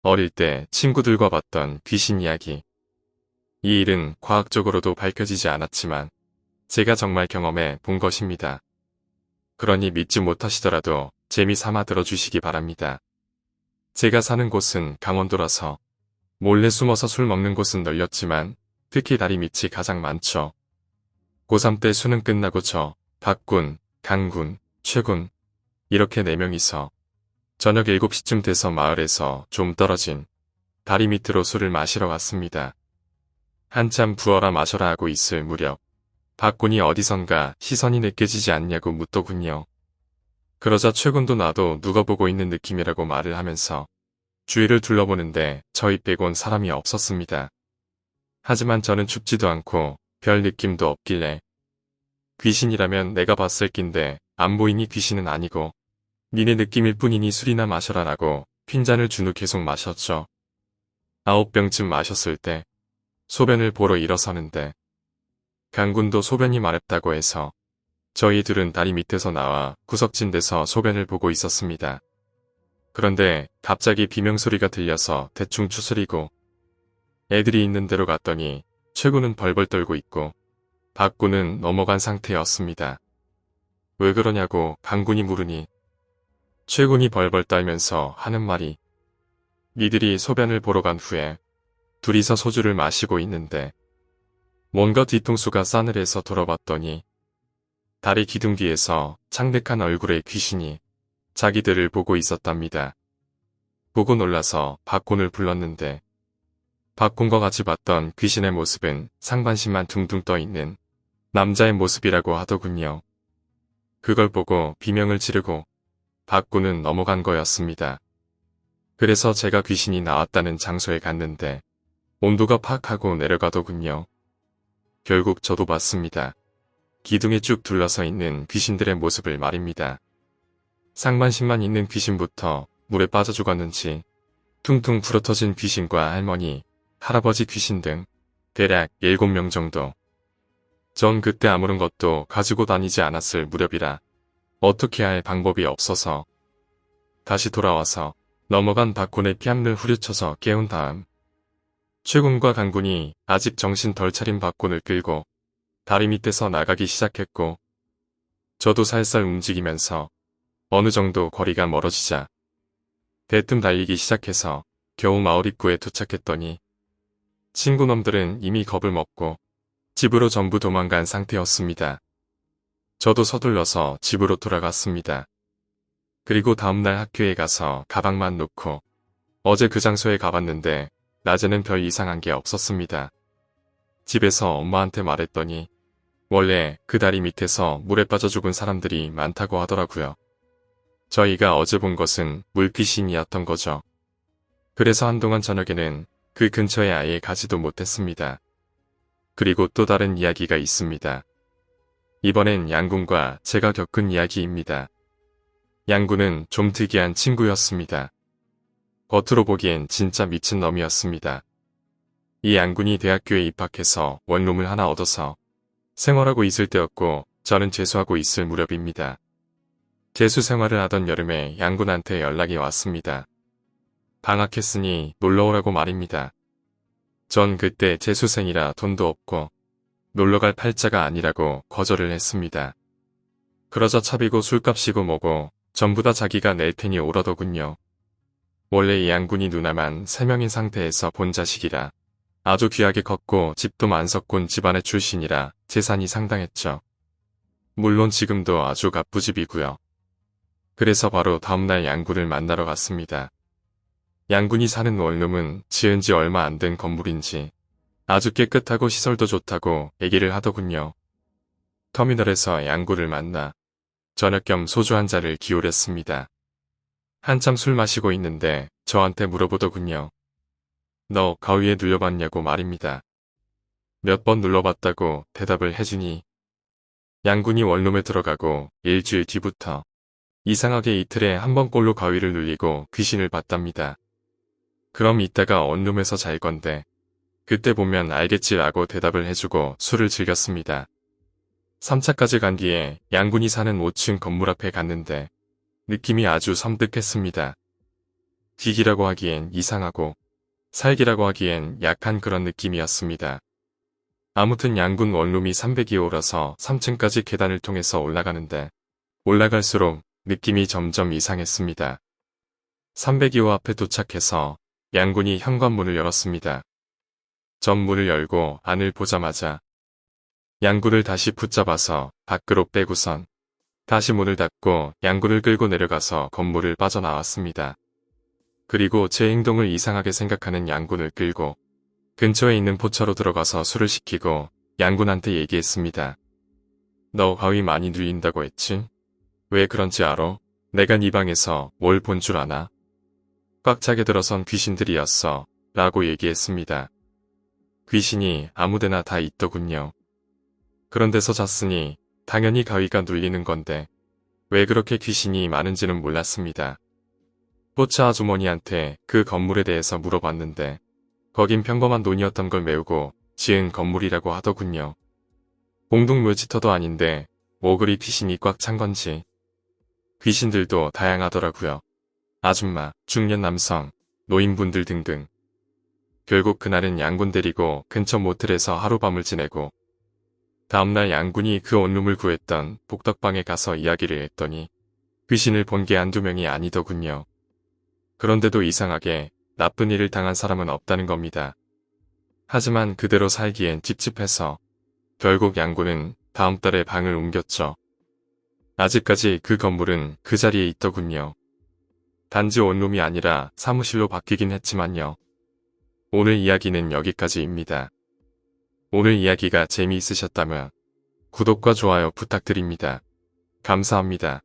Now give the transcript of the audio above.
어릴 때 친구들과 봤던 귀신 이야기. 이 일은 과학적으로도 밝혀지지 않았지만 제가 정말 경험해 본 것입니다. 그러니 믿지 못하시더라도 재미삼아 들어주시기 바랍니다. 제가 사는 곳은 강원도라서 몰래 숨어서 술 먹는 곳은 널렸지만 특히 다리 밑이 가장 많죠. 고3 때 수능 끝나고 저, 박군, 강군, 최군 이렇게 4명이서 저녁 7시쯤 돼서 마을에서 좀 떨어진 다리 밑으로 술을 마시러 갔습니다. 한참 부어라 마셔라 하고 있을 무렵 박군이 어디선가 시선이 느껴지지 않냐고 묻더군요. 그러자 최군도 나도 누가 보고 있는 느낌이라고 말을 하면서 주위를 둘러보는데 저희 빼곤 사람이 없었습니다. 하지만 저는 춥지도 않고 별 느낌도 없길래 귀신이라면 내가 봤을 낀데 안 보이니 귀신은 아니고 니네 느낌일 뿐이니 술이나 마셔라라고 핀잔을 준 후 계속 마셨죠. 9병쯤 마셨을 때 소변을 보러 일어서는데 강군도 소변이 마렵다고 해서 저희 둘은 다리 밑에서 나와 구석진 데서 소변을 보고 있었습니다. 그런데 갑자기 비명소리가 들려서 대충 추스리고 애들이 있는 데로 갔더니 최군은 벌벌 떨고 있고 박군은 넘어간 상태였습니다. 왜 그러냐고 강군이 물으니 최군이 벌벌 떨면서 하는 말이 니들이 소변을 보러 간 후에 둘이서 소주를 마시고 있는데 뭔가 뒤통수가 싸늘해서 돌아봤더니 다리 기둥 뒤에서 창백한 얼굴의 귀신이 자기들을 보고 있었답니다. 보고 놀라서 박군을 불렀는데 박군과 같이 봤던 귀신의 모습은 상반신만 둥둥 떠있는 남자의 모습이라고 하더군요. 그걸 보고 비명을 지르고 박군은 넘어간 거였습니다. 그래서 제가 귀신이 나왔다는 장소에 갔는데 온도가 팍 하고 내려가더군요. 결국 저도 봤습니다. 기둥에 쭉 둘러서 있는 귀신들의 모습을 말입니다. 상반신만 있는 귀신부터 물에 빠져 죽었는지 퉁퉁 불어터진 귀신과 할머니, 할아버지 귀신 등 대략 7명 정도. 전 그때 아무런 것도 가지고 다니지 않았을 무렵이라 어떻게 할 방법이 없어서 다시 돌아와서 넘어간 박군의 뺨을 후려쳐서 깨운 다음 최군과 강군이 아직 정신 덜 차린 박군을 끌고 다리 밑에서 나가기 시작했고 저도 살살 움직이면서 어느 정도 거리가 멀어지자 대뜸 달리기 시작해서 겨우 마을 입구에 도착했더니 친구놈들은 이미 겁을 먹고 집으로 전부 도망간 상태였습니다. 저도 서둘러서 집으로 돌아갔습니다. 그리고 다음날 학교에 가서 가방만 놓고 어제 그 장소에 가봤는데 낮에는 별 이상한 게 없었습니다. 집에서 엄마한테 말했더니 원래 그 다리 밑에서 물에 빠져 죽은 사람들이 많다고 하더라고요. 저희가 어제 본 것은 물귀신이었던 거죠. 그래서 한동안 저녁에는 그 근처에 아예 가지도 못했습니다. 그리고 또 다른 이야기가 있습니다. 이번엔 양군과 제가 겪은 이야기입니다. 양군은 좀 특이한 친구였습니다. 겉으로 보기엔 진짜 미친놈이었습니다. 이 양군이 대학교에 입학해서 원룸을 하나 얻어서 생활하고 있을 때였고 저는 재수하고 있을 무렵입니다. 재수 생활을 하던 여름에 양군한테 연락이 왔습니다. 방학했으니 놀러오라고 말입니다. 전 그때 재수생이라 돈도 없고 놀러갈 팔자가 아니라고 거절을 했습니다. 그러자 차비고 술값이고 뭐고 전부 다 자기가 낼 테니 오라더군요. 원래 이 양군이 누나만 3명인 상태에서 본 자식이라 아주 귀하게 컸고 집도 만석군 집안의 출신이라 재산이 상당했죠. 물론 지금도 아주 갑부집이고요. 그래서 바로 다음날 양군을 만나러 갔습니다. 양군이 사는 원룸은 지은 지 얼마 안 된 건물인지 아주 깨끗하고 시설도 좋다고 얘기를 하더군요. 터미널에서 양군을 만나 저녁 겸 소주 한 잔을 기울였습니다. 한참 술 마시고 있는데 저한테 물어보더군요. 너 가위에 눌려봤냐고 말입니다. 몇 번 눌러봤다고 대답을 해주니 양군이 원룸에 들어가고 일주일 뒤부터 이상하게 이틀에 한 번꼴로 가위를 눌리고 귀신을 봤답니다. 그럼 이따가 원룸에서 잘 건데 그때 보면 알겠지라고 대답을 해주고 술을 즐겼습니다. 3차까지 간 뒤에 양군이 사는 5층 건물 앞에 갔는데 느낌이 아주 섬뜩했습니다. 기기라고 하기엔 이상하고 살기라고 하기엔 약한 그런 느낌이었습니다. 아무튼 양군 원룸이 302호라서 3층까지 계단을 통해서 올라가는데 올라갈수록 느낌이 점점 이상했습니다. 302호 앞에 도착해서 양군이 현관문을 열었습니다. 전 문을 열고 안을 보자마자 양군을 다시 붙잡아서 밖으로 빼고선 다시 문을 닫고 양군을 끌고 내려가서 건물을 빠져나왔습니다. 그리고 제 행동을 이상하게 생각하는 양군을 끌고 근처에 있는 포차로 들어가서 술을 시키고 양군한테 얘기했습니다. 너 가위 많이 눌린다고 했지? 왜 그런지 알아? 내가 네 방에서 뭘 본 줄 아나? 꽉 차게 들어선 귀신들이었어 라고 얘기했습니다. 귀신이 아무데나 다 있더군요. 그런 데서 잤으니 당연히 가위가 눌리는 건데 왜 그렇게 귀신이 많은지는 몰랐습니다. 포차 아주머니한테 그 건물에 대해서 물어봤는데 거긴 평범한 논이었던 걸 메우고 지은 건물이라고 하더군요. 공동묘지터도 아닌데 뭐 그리 귀신이 꽉 찬 건지. 귀신들도 다양하더라고요. 아줌마, 중년 남성, 노인분들 등등. 결국 그날은 양군 데리고 근처 모텔에서 하룻밤을 지내고 다음날 양군이 그 원룸을 구했던 복덕방에 가서 이야기를 했더니 귀신을 본 게 한두 명이 아니더군요. 그런데도 이상하게 나쁜 일을 당한 사람은 없다는 겁니다. 하지만 그대로 살기엔 찝찝해서 결국 양군은 다음 달에 방을 옮겼죠. 아직까지 그 건물은 그 자리에 있더군요. 단지 원룸이 아니라 사무실로 바뀌긴 했지만요. 오늘 이야기는 여기까지입니다. 오늘 이야기가 재미있으셨다면 구독과 좋아요 부탁드립니다. 감사합니다.